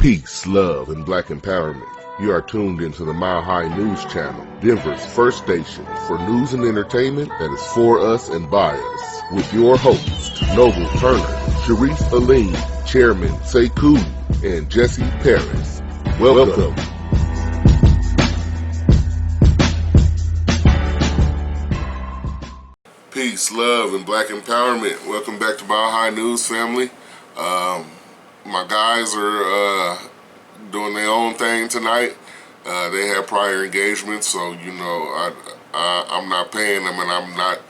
Peace, love, and black empowerment. You are tuned into the Mile High News Channel, Denver's first station for news and entertainment that is for us and by us. With your hosts, Noble Turner, Sharif Aline, Chairman Sekou, and Jesse Paris. Welcome. Peace, love, and black empowerment. Welcome back to Mile High News, family. My guys are doing their own thing tonight. They have prior engagements, so I'm not paying them, and I'm not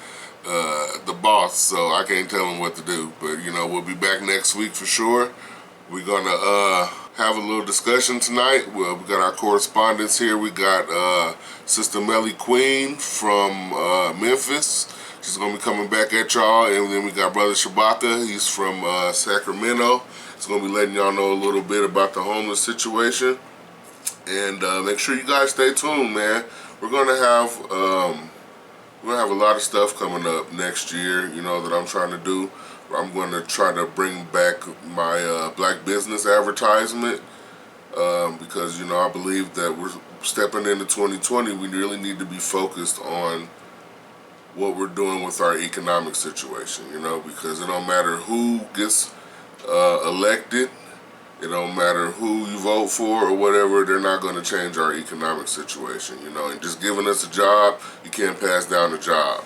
the boss, so I can't tell them what to do. But we'll be back next week for sure. We're gonna have a little discussion tonight. Well, we got our correspondents here. We got Sister Mellie Queen from Memphis. She's gonna be coming back at y'all, and then we got Brother Shabaka. He's from Sacramento. He's gonna be letting y'all know a little bit about the homeless situation. And make sure you guys stay tuned, man. We're gonna have a lot of stuff coming up next year. That I'm trying to do. I'm going to try to bring back my black business advertisement because I believe that we're stepping into 2020. We really need to be focused on what we're doing with our economic situation, because it don't matter who gets elected, it don't matter who you vote for or whatever, they're not going to change our economic situation, and just giving us a job, you can't pass down a job,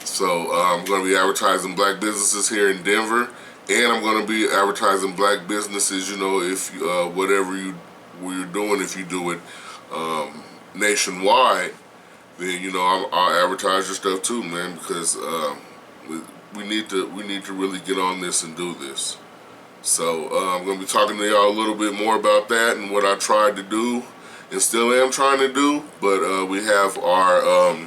So I'm going to be advertising black businesses here in Denver, and I'm going to be advertising black businesses, if whatever you're doing, if you do it nationwide, then I'll advertise your stuff too, man, because we need to really get on this and do this. So I'm going to be talking to y'all a little bit more about that and what I tried to do and still am trying to do. But we have our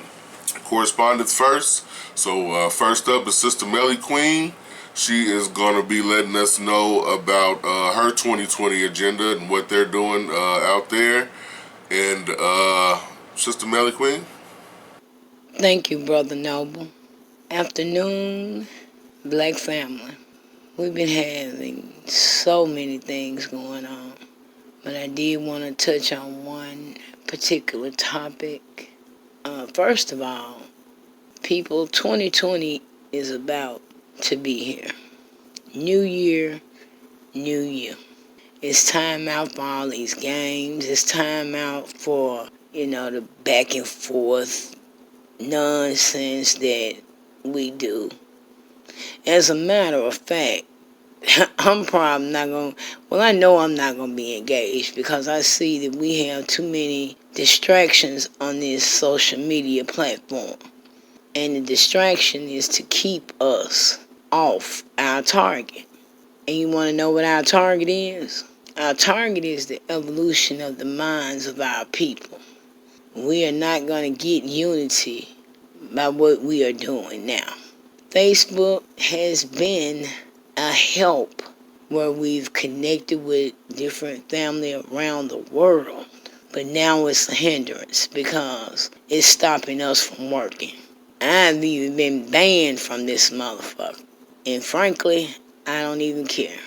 correspondents first. So first up is Sister Mellie Queen. She is going to be letting us know about her 2020 agenda and what they're doing out there. And Sister Mellie Queen. Thank you, Brother Noble. Afternoon, black family. We've been having so many things going on, but I did want to touch on one particular topic. First of all, people, 2020 is about to be here. New year, new you. It's time out for all these games. It's time out for, the back and forth nonsense that we do. As a matter of fact, I'm probably not going to, I know I'm not going to be engaged because I see that we have too many distractions on this social media platform. And the distraction is to keep us off our target. And you want to know what our target is? Our target is the evolution of the minds of our people. We are not going to get unity by what we are doing now. Facebook has been a help where we've connected with different family around the world. But now it's a hindrance because it's stopping us from working. I've even been banned from this motherfucker. And frankly, I don't even care.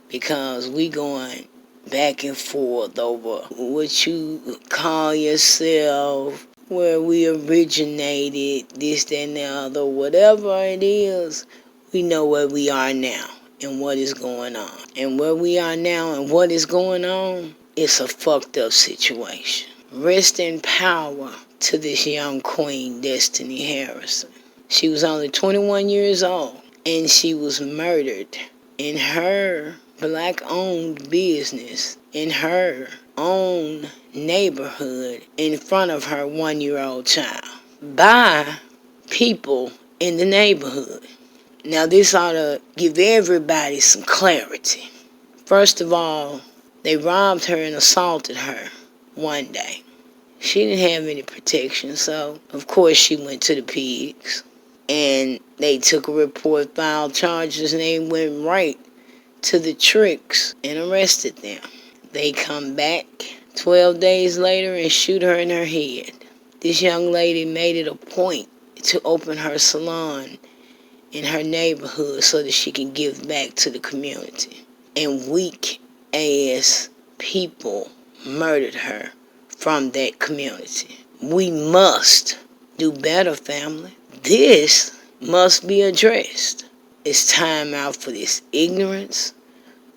Because we going back and forth over what you call yourself, where we originated, this, that, and the other, whatever it is, we know where we are now and what is going on. And where we are now and what is going on, it's a fucked up situation. Rest in power to this young queen, Destiny Harrison. She was only 21 years old, and she was murdered in her black-owned business, in her own neighborhood, in front of her 1-year-old child, by people in the neighborhood. Now, this ought to give everybody some clarity. First of all, they robbed her and assaulted her one day. She didn't have any protection, so of course she went to the pigs. And they took a report, filed charges, and they went right to the tricks and arrested them. They come back 12 days later and shoot her in her head. This young lady made it a point to open her salon in her neighborhood so that she can give back to the community. And week ass people murdered her from that community. We must do better, family. This must be addressed. It's time out for this ignorance.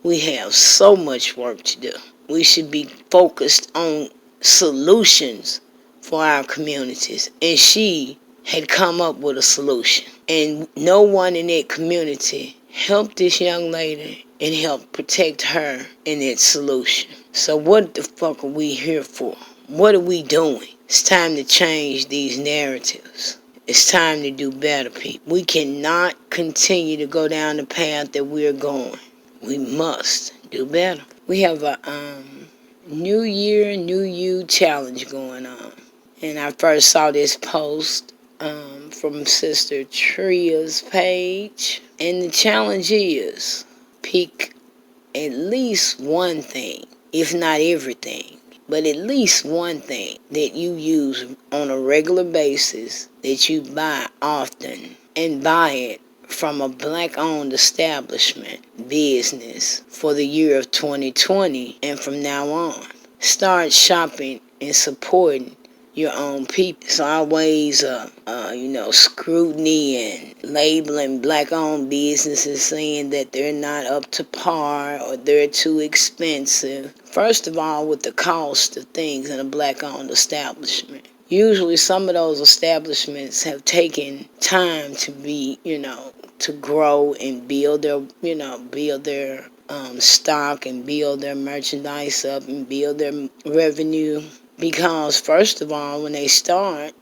We have so much work to do. We should be focused on solutions for our communities. And she had come up with a solution. And no one in that community helped this young lady and helped protect her in that solution. So what the fuck are we here for? What are we doing? It's time to change these narratives. It's time to do better, people. We cannot continue to go down the path that we're going. We must do better. We have a New Year, New You challenge going on. And I first saw this post from Sister Tria's page. And the challenge is pick at least one thing, if not everything, but at least one thing that you use on a regular basis, that you buy often, and buy it from a black-owned establishment business for the year of 2020 and from now on. Start shopping and supporting your own people. It's always scrutiny and labeling black-owned businesses, saying that they're not up to par or they're too expensive. First of all, with the cost of things in a black-owned establishment. Usually some of those establishments have taken time to be, to grow and build their stock and build their merchandise up and build their revenue. Because first of all, when they starting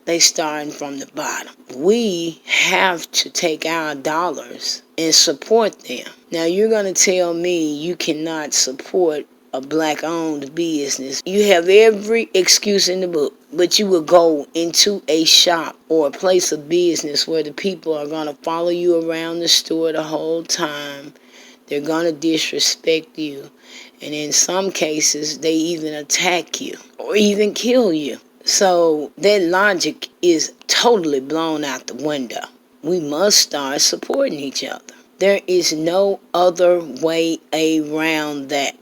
from the bottom. We have to take our dollars and support them. Now you're going to tell me you cannot support a black-owned business. You have every excuse in the book, but you will go into a shop or a place of business where the people are going to follow you around the store the whole time. They're going to disrespect you. And in some cases, they even attack you or even kill you. So that logic is totally blown out the window. We must start supporting each other. There is no other way around that.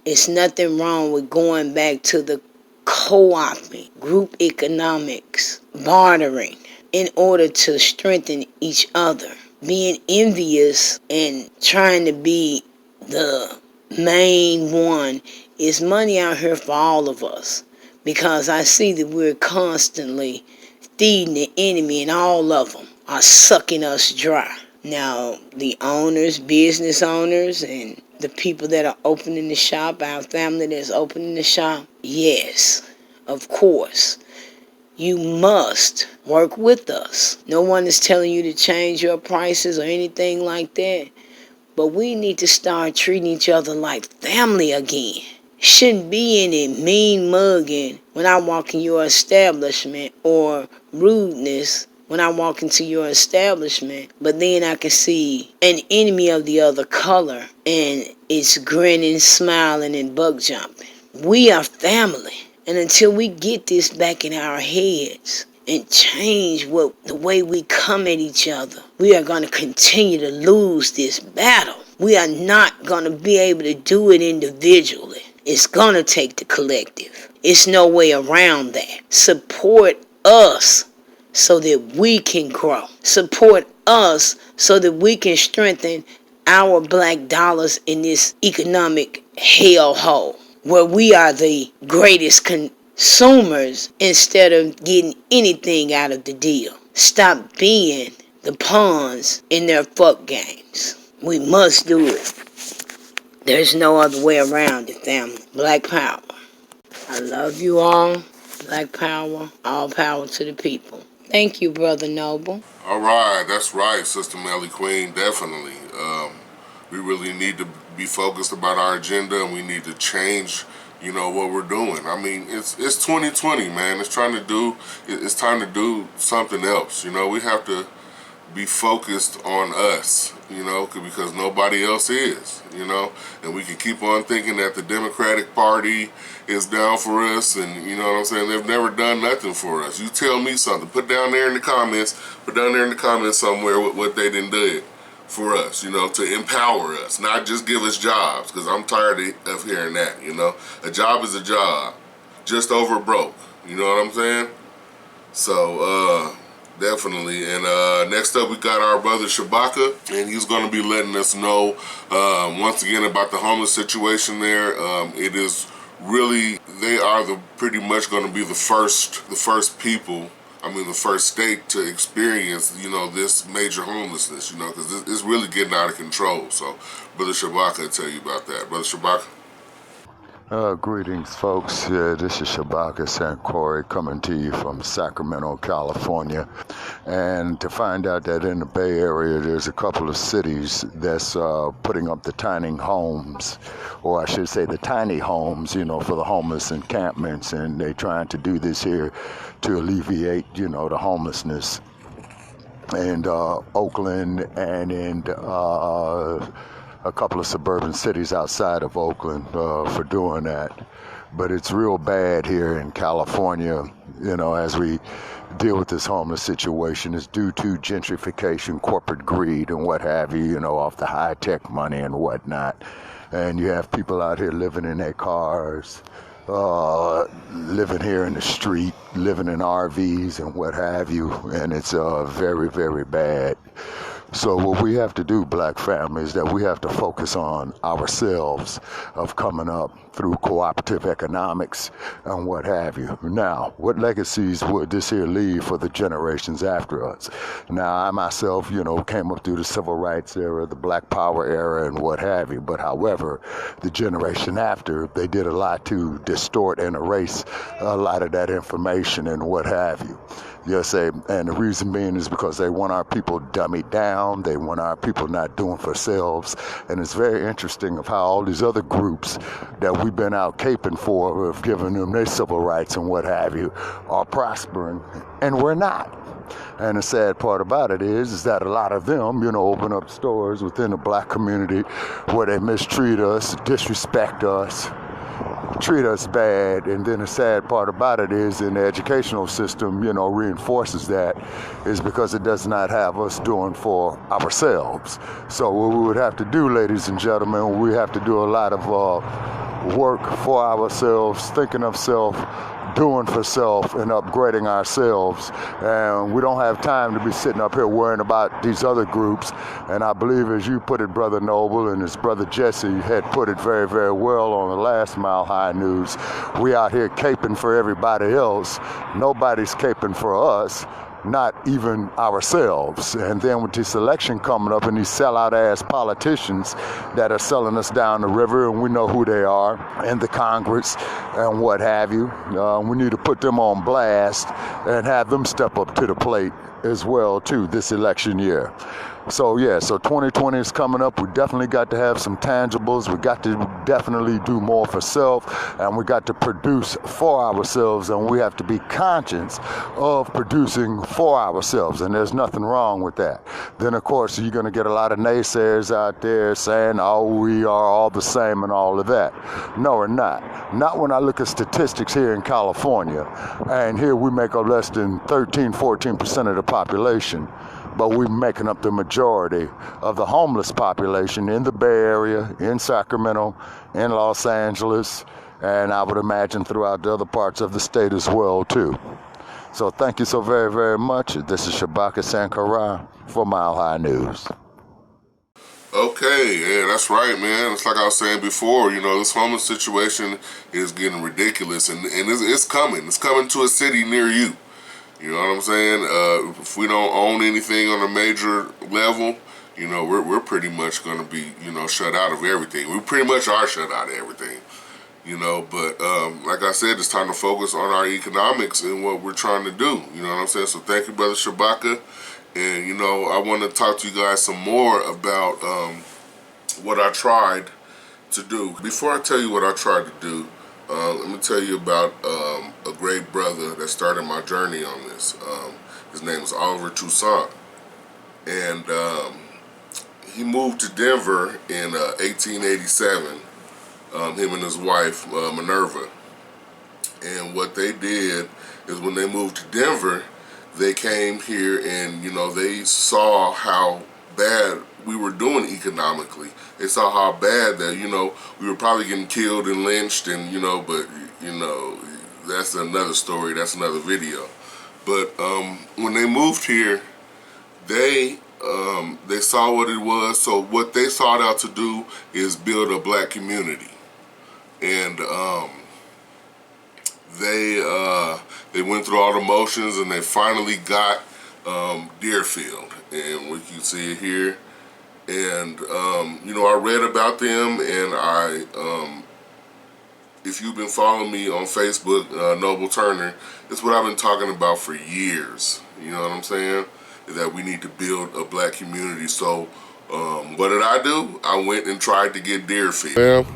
It's nothing wrong with going back to the co-oping, group economics, bartering, in order to strengthen each other. Being envious and trying to be the main one is money out here for all of us. Because I see that we're constantly feeding the enemy, and all of them are sucking us dry. Now, the owners, business owners, and the people that are opening the shop, our family that's opening the shop, yes, of course, you must work with us. No one is telling you to change your prices or anything like that, but we need to start treating each other like family again. Shouldn't be any mean mugging when I walk in your establishment, or rudeness when I walk into your establishment, but then I can see an enemy of the other color and it's grinning, smiling, and buck jumping. We are family, and until we get this back in our heads and change the way we come at each other, we are going to continue to lose this battle. We are not going to be able to do it individually. It's going to take the collective. It's no way around that. Support us so that we can grow. Support us so that we can strengthen our black dollars in this economic hellhole, where we are the greatest consumers instead of getting anything out of the deal. Stop being the pawns in their fuck games. We must do it. There's no other way around it, family. Black power. I love you all. Black power. All power to the people. Thank you, Brother Noble. All right, that's right, Sister Mellie Queen, definitely. We really need to be focused about our agenda, and we need to change, what we're doing. I mean, it's 2020, man. It's time to do something else. We have to be focused on us, because nobody else is, and we can keep on thinking that the Democratic Party is down for us, and you know what I'm saying, they've never done nothing for us. You tell me something, put down there in the comments somewhere what they done did for us, to empower us, not just give us jobs, because I'm tired of hearing that, A job is a job, just over broke, you know what I'm saying? So, definitely. And next up, we got our brother Shabaka, and he's going to be letting us know, once again, about the homeless situation there. It is really, they are pretty much going to be the first people, the first state to experience, this major homelessness, because it's really getting out of control. So, Brother Shabaka will tell you about that. Brother Shabaka? Greetings, folks. This is Shabaka St. Corey coming to you from Sacramento, California. And to find out that in the Bay Area, there's a couple of cities that's putting up the tiny homes, or I should say the tiny homes, for the homeless encampments. And they're trying to do this here to alleviate, the homelessness. And Oakland and in a couple of suburban cities outside of Oakland for doing that. But it's real bad here in California, as we deal with this homeless situation. It's due to gentrification, corporate greed, and what have you, off the high-tech money and whatnot. And you have people out here living in their cars, living here in the street, living in RVs and what have you, and it's very, very bad. So what we have to do, black families, is that we have to focus on ourselves of coming up through cooperative economics and what have you. Now, what legacies would this here leave for the generations after us? Now, I myself, came up through the civil rights era, the black power era, and what have you. But however, the generation after, they did a lot to distort and erase a lot of that information and what have you. And the reason being is because they want our people dummied down. They want our people not doing for themselves. And it's very interesting of how all these other groups that we've been out caping for, of giving them their civil rights and what have you, are prospering, and we're not. And the sad part about it is that a lot of them, open up stores within the black community where they mistreat us, disrespect us, treat us bad. And then the sad part about it is, in the educational system, reinforces that, is because it does not have us doing for ourselves. So what we would have to do, ladies and gentlemen, we have to do a lot of work for ourselves, thinking of self, doing for self, and upgrading ourselves. And we don't have time to be sitting up here worrying about these other groups. And I believe, as you put it, Brother Noble, and his brother Jesse had put it very, very well on the last Mile High News, we out here caping for everybody else. Nobody's caping for us, not even ourselves. And then with this election coming up and these sellout ass politicians that are selling us down the river, and we know who they are, and the Congress and what have you, we need to put them on blast and have them step up to the plate as well too this election year. So 2020 is coming up. We definitely got to have some tangibles. We got to definitely do more for self, and we got to produce for ourselves, and we have to be conscious of producing for ourselves, and there's nothing wrong with that. Then, of course, you're going to get a lot of naysayers out there saying, oh, we are all the same and all of that. No, we're not. Not when I look at statistics here in California, and here we make up less than 13-14% of the population. But we're making up the majority of the homeless population in the Bay Area, in Sacramento, in Los Angeles, and I would imagine throughout the other parts of the state as well, too. So thank you so very, very much. This is Shabaka Sankara for Mile High News. Okay, yeah, that's right, man. It's like I was saying before, this homeless situation is getting ridiculous, and it's coming. It's coming to a city near you. You know what I'm saying? If we don't own anything on a major level, we're pretty much going to be, shut out of everything. We pretty much are shut out of everything, But like I said, it's time to focus on our economics and what we're trying to do. You know what I'm saying? So thank you, Brother Shabaka. And, I want to talk to you guys some more about what I tried to do. Before I tell you what I tried to do, let me tell you about a great brother that started my journey on this. His name is Oliver Toussaint, and he moved to Denver in 1887, him and his wife, Minerva. And what they did is, when they moved to Denver, they came here and, they saw how bad we were doing economically. They saw how bad that, we were probably getting killed and lynched and, but, that's another story. That's another video. But when they moved here, they saw what it was. So what they sought out to do is build a black community. And they went through all the motions and they finally got Dearfield. And we can see it here. And, I read about them, and if you've been following me on Facebook, Noble Turner, it's what I've been talking about for years. You know what I'm saying? That we need to build a black community. So, what did I do? I went and tried to get Dearfield. Well,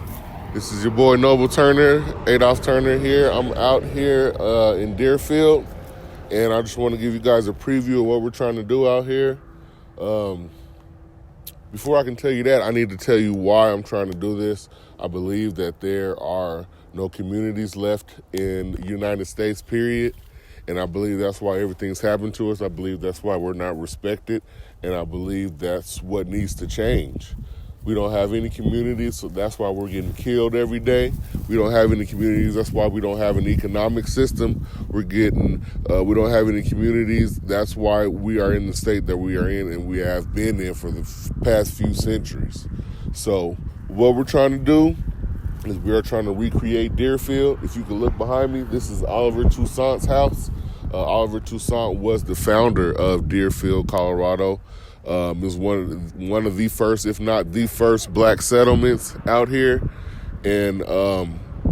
this is your boy Noble Turner, Adolph Turner here. I'm out here in Dearfield, and I just want to give you guys a preview of what we're trying to do out here. Before I can tell you that, I need to tell you why I'm trying to do this. I believe that there are no communities left in the United States, period. And I believe that's why everything's happened to us. I believe that's why we're not respected. And I believe that's what needs to change. We don't have any communities, so that's why we're getting killed every day. We don't have any communities, that's why we don't have an economic system. We don't have any communities, that's why we are in the state that we are in and we have been in for the past few centuries. So what we're trying to do is we are trying to recreate Dearfield. If you can look behind me, this is Oliver Toussaint's house. Oliver Toussaint was the founder of Dearfield, Colorado. It was one of the first, if not the first, black settlements out here. And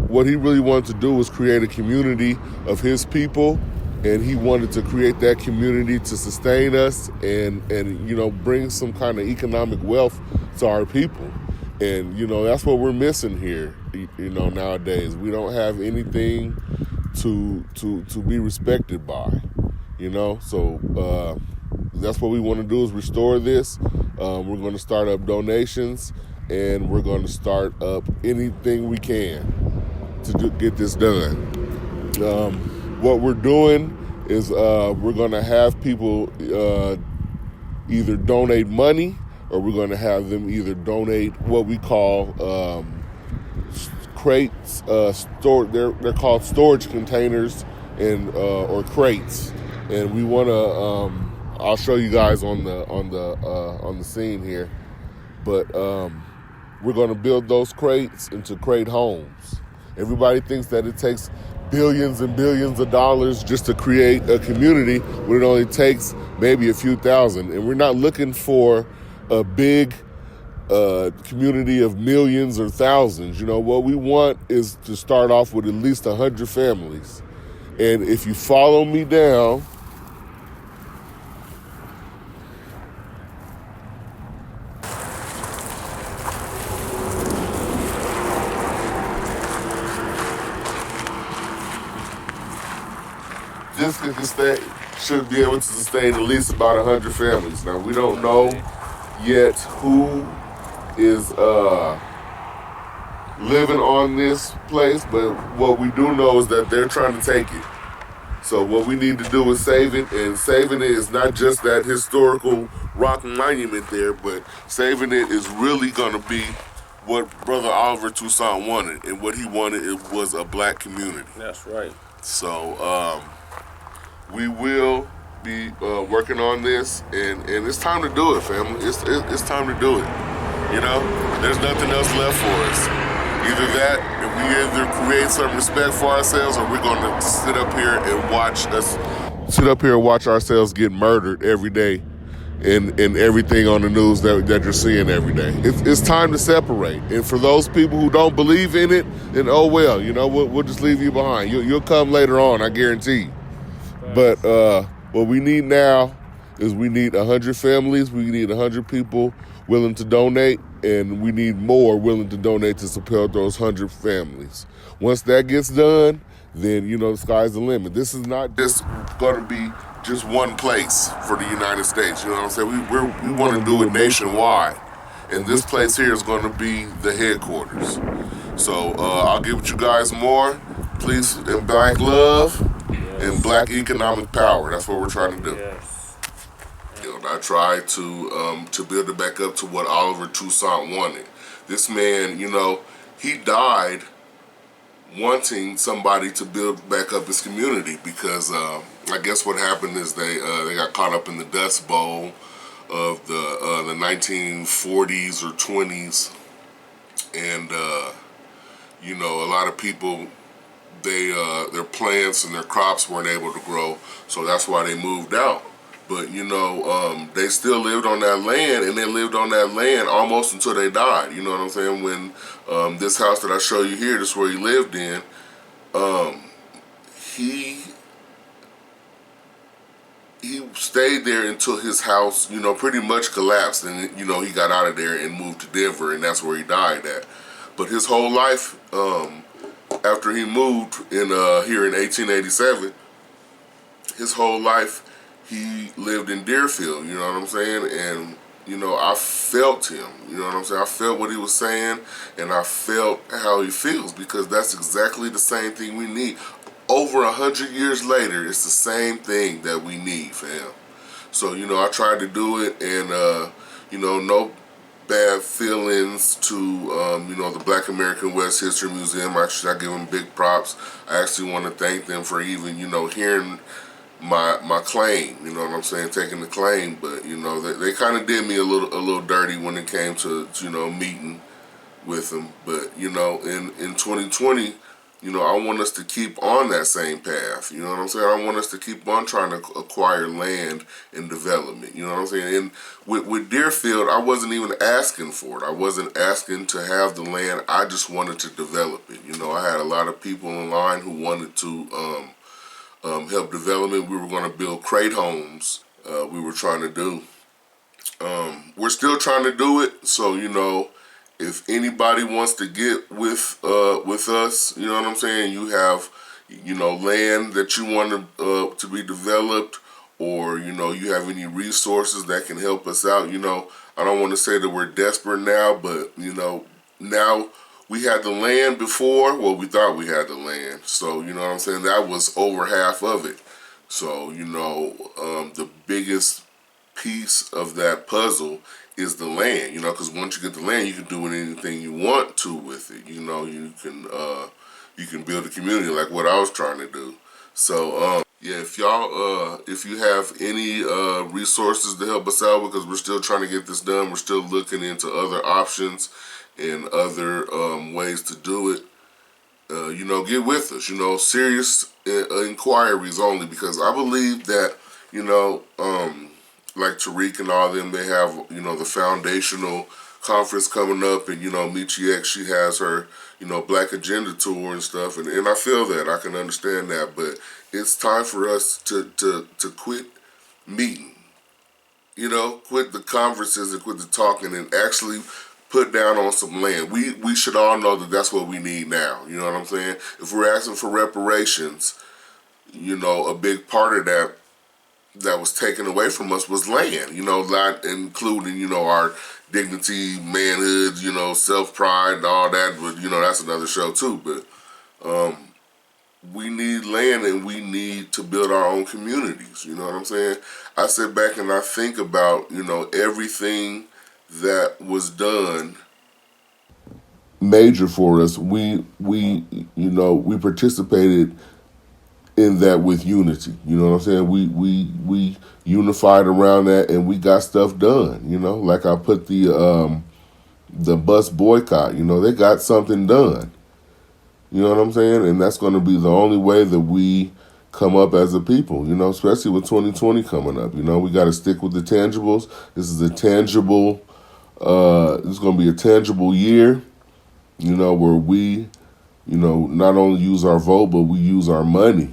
what he really wanted to do was create a community of his people. And he wanted to create that community to sustain us and bring some kind of economic wealth to our people. And, that's what we're missing here, nowadays. We don't have anything to be respected by, So that's what we want to do is restore this. We're going to start up donations, and we're going to start up anything we can to get this done. What we're doing is we're going to have people either donate money, or we're going to have them either donate what we call crates. They're called storage containers and or crates, and we want to. I'll show you guys on the scene here, but we're going to build those crates into crate homes. Everybody thinks that it takes billions and billions of dollars just to create a community, when it only takes maybe a few thousand. And we're not looking for a big community of millions or thousands. What we want is to start off with at least 100 families. And if you follow me down, this should be able to sustain at least about 100 families. Now, we don't know yet who is living on this place, but what we do know is that they're trying to take it. So what we need to do is save it, and saving it is not just that historical rock monument there, but saving it is really going to be what Brother Oliver Toussaint wanted, and what he wanted it was a black community. That's right. So we will be working on this, and it's time to do it, family. It's time to do it. There's nothing else left for us. Either that, and we either create some respect for ourselves, or we're going to sit up here and watch ourselves get murdered every day, and everything on the news that you're seeing every day. It's time to separate. And for those people who don't believe in it, then oh well, we'll just leave you behind. You'll come later on, I guarantee. But what we need now is we need 100 families. We need 100 people willing to donate, and we need more willing to donate to support those 100 families. Once that gets done, then, the sky's the limit. This is not just going to be just one place for the United States. You know what I'm saying? We want to do it nationwide. And this place here is going to be the headquarters. So I'll give you guys more. Please, and black love and black economic power. That's what we're trying to do. Yes. Dearfield. I tried to build it back up to what Oliver Toussaint wanted. This man, he died wanting somebody to build back up his community because I guess what happened is they got caught up in the Dust Bowl of the 1940s or 20s, and a lot of people, their plants and their crops weren't able to grow, so that's why they moved out. But they still lived on that land, and they lived on that land almost until they died. You know what I'm saying? When this house that I show you here, this is where he lived in, he stayed there until his house, pretty much collapsed, and he got out of there and moved to Denver, and that's where he died at. But his whole life, after he moved in here in 1887, his whole life he lived in Dearfield. You know what I'm saying? And I felt him. You know what I'm saying? I felt what he was saying, and I felt how he feels, because that's exactly the same thing we need. Over 100 years later, it's the same thing that we need, fam. So I tried to do it, and no bad feelings to the Black American West History Museum. Actually, I give them big props. I actually want to thank them for even hearing my claim. You know what I'm saying? Taking the claim, but they kind of did me a little dirty when it came to meeting with them. But in 2020. I want us to keep on that same path. You know what I'm saying? I want us to keep on trying to acquire land and development. You know what I'm saying? And with Dearfield, I wasn't even asking for it. I wasn't asking to have the land. I just wanted to develop it. I had a lot of people in line who wanted to help development. We were going to build crate homes. We were trying to do. We're still trying to do it. So, if anybody wants to get with us, you know what I'm saying, you have, land that you want to be developed, or, you have any resources that can help us out, I don't want to say that we're desperate now, but, now we had the land before. Well, we thought we had the land. So, you know what I'm saying, that was over half of it. So, the biggest piece of that puzzle is the land, because once you get the land, you can do anything you want to with it. You can build a community like what I was trying to do. So yeah, if you have any resources to help us out, because we're still trying to get this done, we're still looking into other options and other ways to do it. Get with us. Serious inquiries only, because I believe that like Tariq and all of them, they have, the foundational conference coming up, and, Michi X, she has her, Black Agenda tour and stuff, and I feel that, I can understand that, but it's time for us to quit meeting, quit the conferences and quit the talking, and actually put down on some land. We should all know that that's what we need now, you know what I'm saying? If we're asking for reparations, a big part of that was taken away from us was land, not including, our dignity, manhood, self-pride and all that, but, that's another show too, but we need land, and we need to build our own communities, you know what I'm saying? I sit back and I think about, everything that was done major for us. We participated in that with unity, you know what I'm saying? We unified around that, and we got stuff done, like I put the bus boycott, they got something done, you know what I'm saying? And that's going to be the only way that we come up as a people, especially with 2020 coming up, we got to stick with the tangibles. This is a tangible, this is going to be a tangible year, where we, not only use our vote, but we use our money,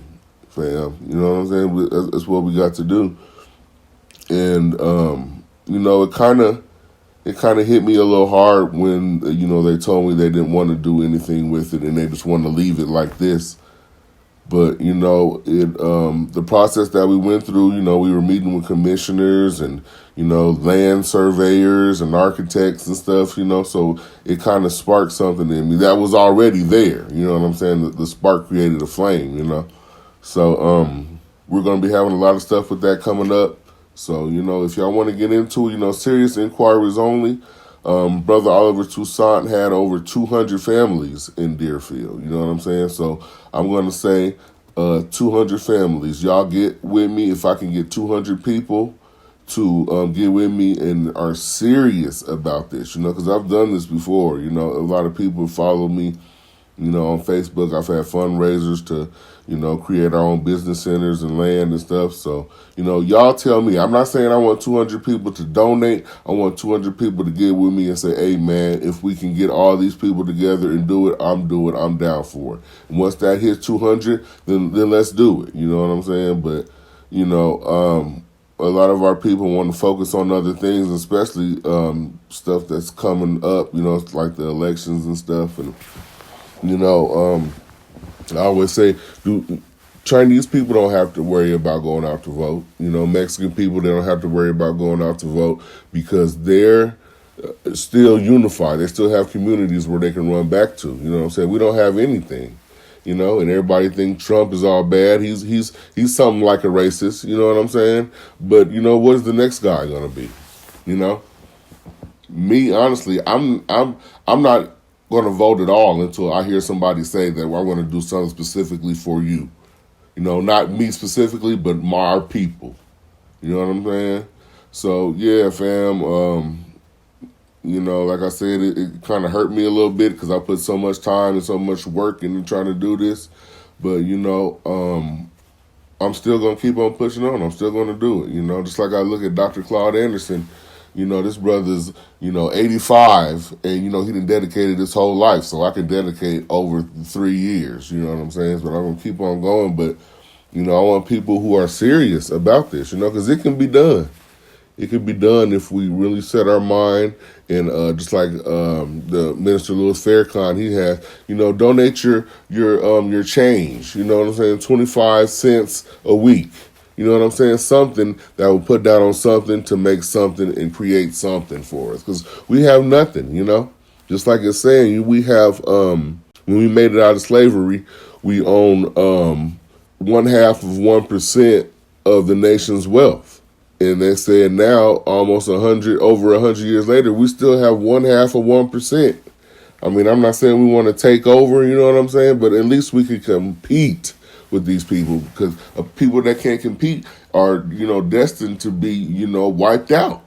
fam. You know what I'm saying? That's what we got to do. And, it kind of hit me a little hard when, they told me they didn't want to do anything with it, and they just want to leave it like this. But, the process that we went through, we were meeting with commissioners and, land surveyors and architects and stuff, so it kind of sparked something in me that was already there. You know what I'm saying? The spark created a flame, So we're going to be having a lot of stuff with that coming up. So, if y'all want to get into it, serious inquiries only. Brother Oliver Toussaint had over 200 families in Dearfield. You know what I'm saying? So I'm going to say 200 families. Y'all get with me. If I can get 200 people to get with me and are serious about this, because I've done this before. A lot of people follow me, on Facebook. I've had fundraisers to, create our own business centers and land and stuff. So, y'all tell me. I'm not saying I want 200 people to donate. I want 200 people to get with me and say, hey, man, if we can get all these people together and do it. I'm down for it. And once that hits 200, then let's do it. You know what I'm saying? But, a lot of our people want to focus on other things, especially stuff that's coming up, like the elections and stuff. And, I always say, Chinese people don't have to worry about going out to vote. Mexican people, they don't have to worry about going out to vote because they're still unified. They still have communities where they can run back to. You know what I'm saying? We don't have anything. And everybody think Trump is all bad. He's something like a racist. You know what I'm saying? But what is the next guy gonna be? Me honestly, I'm not gonna vote at all until I hear somebody say that I want to do something specifically for you. Not me specifically, but our people. You know what I'm saying? So yeah, fam. Like I said, it kind of hurt me a little bit because I put so much time and so much work into trying to do this. But, I'm still going to keep on pushing on. I'm still going to do it, just like I look at Dr. Claude Anderson. This brother's, 85 and, he done dedicated his whole life. So I can dedicate over 3 years, you know what I'm saying? But I'm going to keep on going. But, I want people who are serious about this, because it can be done. It can be done if we really set our mind and just like the Minister Louis Farrakhan, he has, donate your change. You know what I'm saying? 25 cents a week. You know what I'm saying? Something that will put down on something to make something and create something for us. Because we have nothing, Just like it's saying, we have, when we made it out of slavery, we own 0.5% of the nation's wealth. And they said now, almost over 100 years later, we still have 0.5%. I mean, I'm not saying we want to take over, you know what I'm saying? But at least we could compete with these people because people that can't compete are, destined to be, wiped out.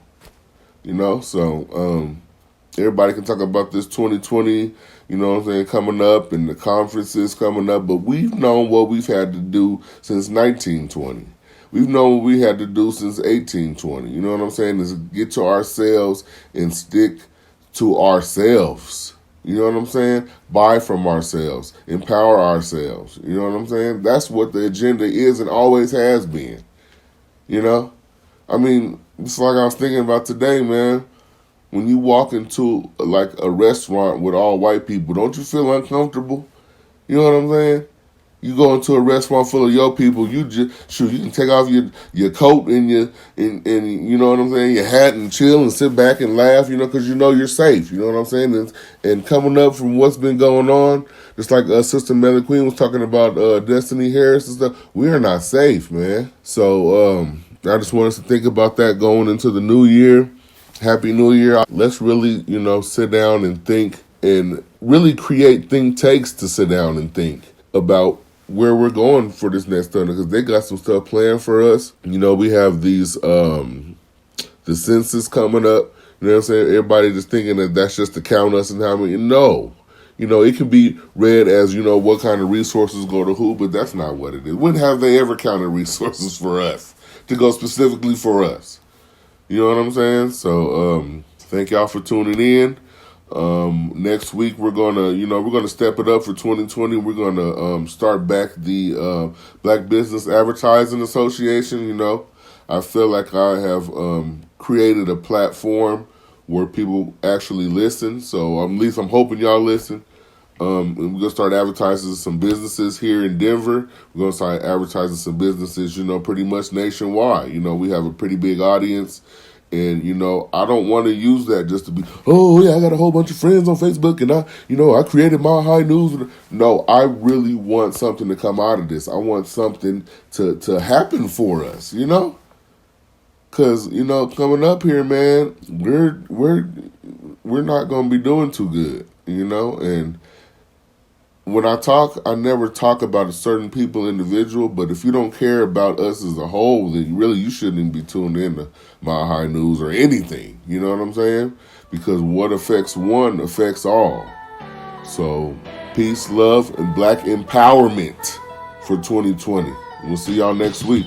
So everybody can talk about this 2020, coming up and the conferences coming up. But we've known what we've had to do since 1920. We've known what we had to do since 1820. You know what I'm saying? Is get to ourselves and stick to ourselves. You know what I'm saying? Buy from ourselves. Empower ourselves. You know what I'm saying? That's what the agenda is and always has been. I mean, it's like I was thinking about today, man. When you walk into like a restaurant with all white people, don't you feel uncomfortable? You know what I'm saying? You go into a restaurant full of your people, you can take off your coat and you know what I'm saying, your hat and chill and sit back and laugh, because you're safe. You know what I'm saying? And coming up from what's been going on, just like Sister Mellie Queen was talking about Destiny Harris and stuff, we are not safe, man. So I just want us to think about that going into the new year. Happy New Year. Let's really, sit down and think and really create think takes to sit down and think about where we're going for this next thunder, because they got some stuff planned for us. We have these the census coming up. You know what I'm saying? Everybody just thinking that that's just to count us and how many. No. It can be read as, what kind of resources go to who, but that's not what it is. When have they ever counted resources for us to go specifically for us? You know what I'm saying? So thank y'all for tuning in. Next week we're gonna step it up for 2020. We're gonna start back the Black Business Advertising Association. I feel like I have created a platform where people actually listen. So at least I'm hoping y'all listen. And we're gonna start advertising some businesses here in Denver. We're gonna start advertising some businesses, pretty much nationwide. We have a pretty big audience. And, I don't want to use that just to be, oh, yeah, I got a whole bunch of friends on Facebook and I created my high news. No, I really want something to come out of this. I want something to happen for us, Cause coming up here, man, we're not gonna be doing too good, and when I talk, I never talk about a certain individual, but if you don't care about us as a whole, then really you shouldn't even be tuned in to Mile High News or anything. You know what I'm saying? Because what affects one affects all. So, peace, love, and black empowerment for 2020. We'll see y'all next week.